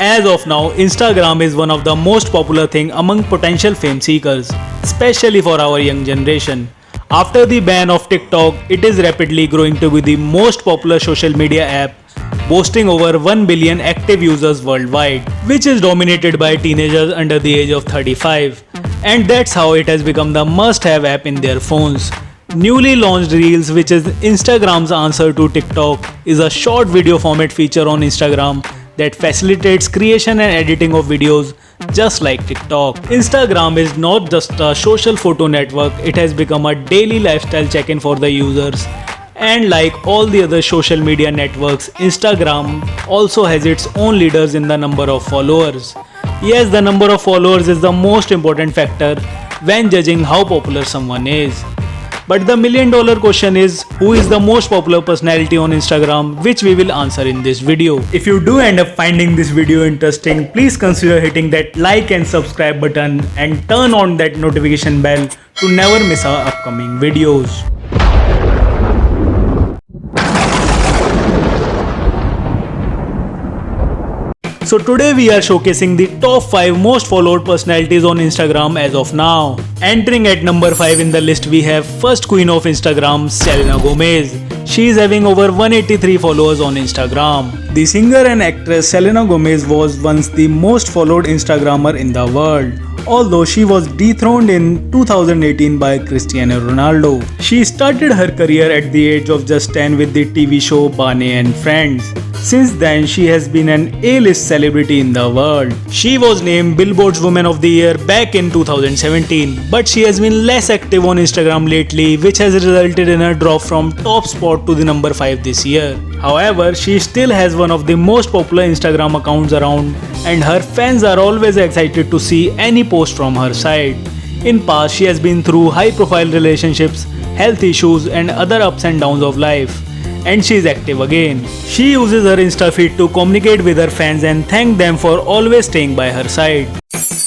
As of now, Instagram is one of the most popular thing among potential fame seekers, especially for our young generation. After the ban of TikTok, it is rapidly growing to be the most popular social media app, boasting over 1 billion active users worldwide, which is dominated by teenagers under the age of 35. And that's how it has become the must-have app in their phones. Newly launched Reels, which is Instagram's answer to TikTok, is a short video format feature on Instagram that facilitates creation and editing of videos just like TikTok. Instagram is not just a social photo network, it has become a daily lifestyle check-in for the users. And like all the other social media networks, Instagram also has its own leaders in the number of followers. Yes, the number of followers is the most important factor when judging how popular someone is. But the million-dollar question is, who is the most popular personality on Instagram, which we will answer in this video. If you do end up finding this video interesting, please consider hitting that like and subscribe button and turn on that notification bell to never miss our upcoming videos. So today we are showcasing the top 5 most followed personalities on Instagram as of now. Entering at number 5 in the list we have first queen of Instagram, Selena Gomez. She is having over 183 followers on Instagram. The singer and actress Selena Gomez was once the most followed Instagrammer in the world, although she was dethroned in 2018 by Cristiano Ronaldo. She started her career at the age of just 10 with the TV show Barney and Friends. Since then, she has been an A-list celebrity in the world. She was named Billboard's Woman of the Year back in 2017, but she has been less active on Instagram lately, which has resulted in her drop from top spot to the number 5 this year. However, she still has one of the most popular Instagram accounts around, and her fans are always excited to see any post from her side. In past, she has been through high-profile relationships, health issues, and other ups and downs of life. And she is active again. She uses her Insta feed to communicate with her fans and thank them for always staying by her side.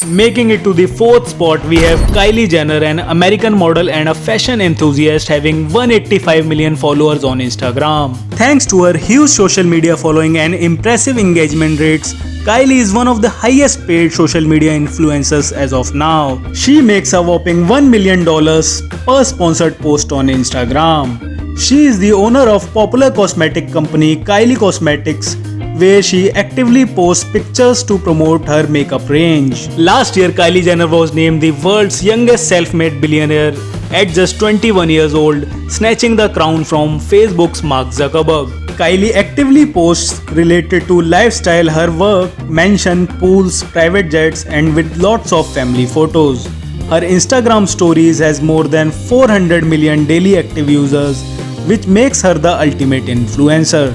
Making it to the 4th spot, we have Kylie Jenner, an American model and a fashion enthusiast having 185 million followers on Instagram. Thanks to her huge social media following and impressive engagement rates, Kylie is one of the highest paid social media influencers as of now. She makes a whopping $1 million per sponsored post on Instagram. She is the owner of popular cosmetic company Kylie Cosmetics, where she actively posts pictures to promote her makeup range. Last year, Kylie Jenner was named the world's youngest self-made billionaire at just 21 years old, snatching the crown from Facebook's Mark Zuckerberg. Kylie actively posts related to lifestyle, her work, mansion, pools, private jets, and with lots of family photos. Her Instagram stories has more than 400 million daily active users, which makes her the ultimate influencer.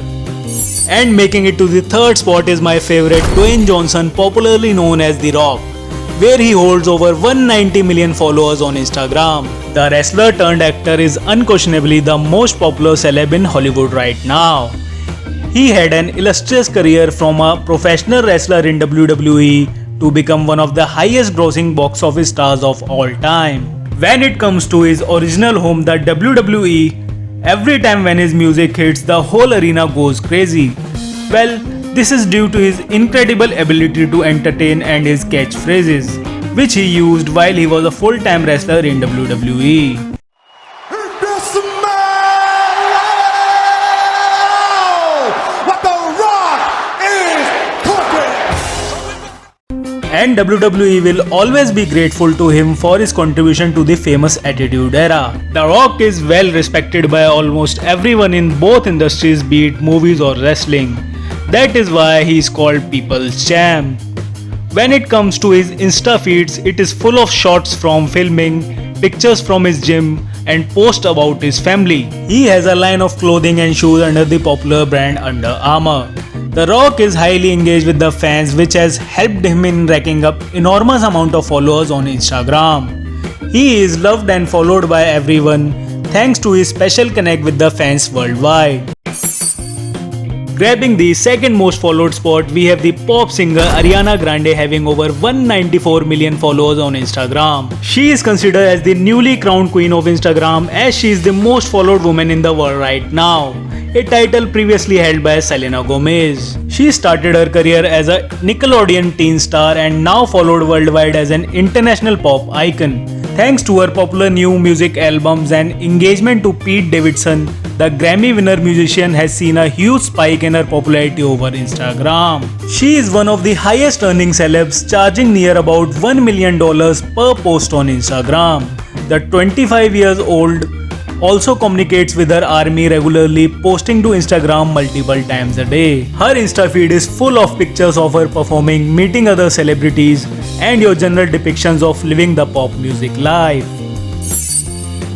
And making it to the 3rd spot is my favorite, Dwayne Johnson, popularly known as The Rock, where he holds over 190 million followers on Instagram. The wrestler turned actor is unquestionably the most popular celeb in Hollywood right now. He had an illustrious career from a professional wrestler in WWE to become one of the highest grossing box office stars of all time. When it comes to his original home, the WWE, every time when his music hits, the whole arena goes crazy. Well, this is due to his incredible ability to entertain and his catchphrases, which he used while he was a full-time wrestler in WWE. And WWE will always be grateful to him for his contribution to the famous Attitude Era. The Rock is well respected by almost everyone in both industries, be it movies or wrestling. That is why he is called People's Champ. When it comes to his Insta feeds, it is full of shots from filming, pictures from his gym, and posts about his family. He has a line of clothing and shoes under the popular brand Under Armour. The Rock is highly engaged with the fans, which has helped him in racking up enormous amount of followers on Instagram. He is loved and followed by everyone thanks to his special connect with the fans worldwide. Grabbing the second most followed spot, we have the pop singer Ariana Grande having over 194 million followers on Instagram. She is considered as the newly crowned queen of Instagram, as she is the most followed woman in the world right now. a title previously held by Selena Gomez. She started her career as a Nickelodeon teen star and now followed worldwide as an international pop icon. Thanks to her popular new music albums and engagement to Pete Davidson, the Grammy winner musician has seen a huge spike in her popularity over Instagram. She is one of the highest earning celebs, charging near about $1 million per post on Instagram. The 25 years old also communicates with her army regularly, posting to Instagram multiple times a day. Her Insta feed is full of pictures of her performing, meeting other celebrities, and your general depictions of living the pop music life.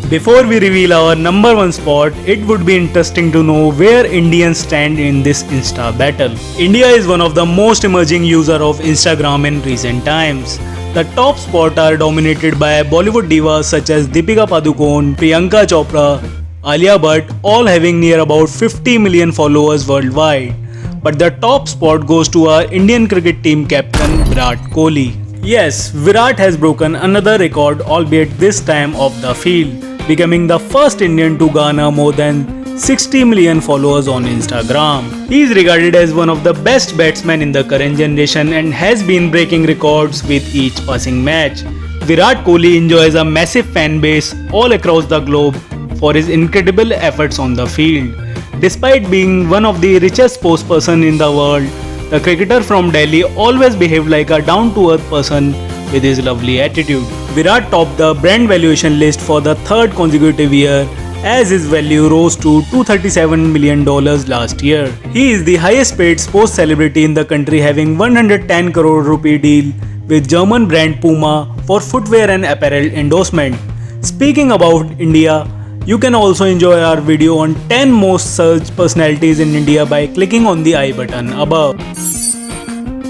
Before we reveal our number one spot, it would be interesting to know where Indians stand in this Insta battle. India is one of the most emerging users of Instagram in recent times. The top spot are dominated by Bollywood divas such as Deepika Padukone, Priyanka Chopra, Alia Bhatt, all having near about 50 million followers worldwide. But the top spot goes to our Indian cricket team captain Virat Kohli. Yes, Virat has broken another record, albeit this time off the field, becoming the first Indian to garner more than 60 million followers on Instagram. He is regarded as one of the best batsmen in the current generation and has been breaking records with each passing match. Virat Kohli enjoys a massive fan base all across the globe for his incredible efforts on the field. Despite being one of the richest sportsperson in the world, the cricketer from Delhi always behaved like a down-to-earth person with his lovely attitude. Virat topped the brand valuation list for the third consecutive year, as his value rose to $237 million last year. He is the highest paid sports celebrity in the country, having 110 crore rupee deal with German brand Puma for footwear and apparel endorsement. Speaking about India, you can also enjoy our video on 10 most searched personalities in India by clicking on the I button above.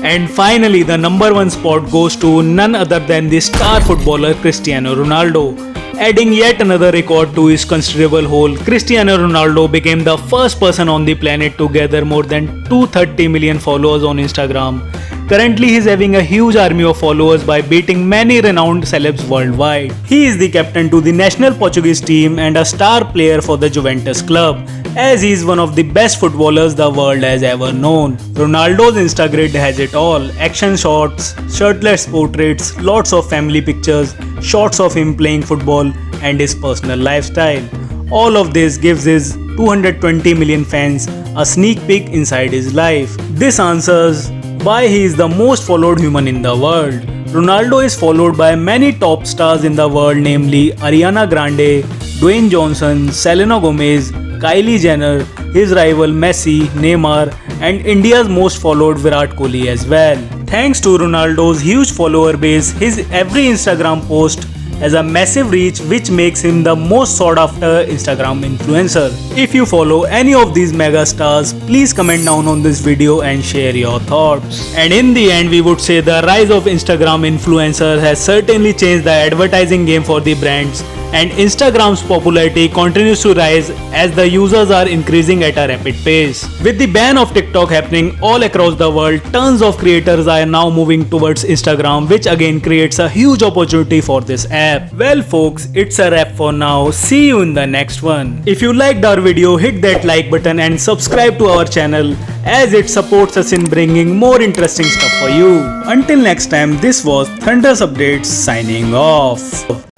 And finally, the number one spot goes to none other than the star footballer Cristiano Ronaldo. Adding yet another record to his considerable haul, Cristiano Ronaldo became the first person on the planet to gather more than 230 million followers on Instagram. Currently, he is having a huge army of followers by beating many renowned celebs worldwide. He is the captain to the national Portuguese team and a star player for the Juventus club, as he is one of the best footballers the world has ever known. Ronaldo's Instagram has it all: action shots, shirtless portraits, lots of family pictures, shots of him playing football, and his personal lifestyle. All of this gives his 220 million fans a sneak peek inside his life. This answers why he is the most followed human in the world. Ronaldo is followed by many top stars in the world, namely Ariana Grande, Dwayne Johnson, Selena Gomez, Kylie Jenner, his rival Messi, Neymar, and India's most followed Virat Kohli as well. Thanks to Ronaldo's huge follower base, his every Instagram post has a massive reach, which makes him the most sought after Instagram influencer. If you follow any of these mega stars, please comment down on this video and share your thoughts. And in the end, we would say the rise of Instagram influencers has certainly changed the advertising game for the brands, and Instagram's popularity continues to rise as the users are increasing at a rapid pace. With the ban of TikTok happening all across the world, tons of creators are now moving towards Instagram, which again creates a huge opportunity for this app. Well folks, it's a wrap for now. See you in the next one. If you liked our video, hit that like button and subscribe to our channel, as it supports us in bringing more interesting stuff for you. Until next time, this was Thunders Updates signing off.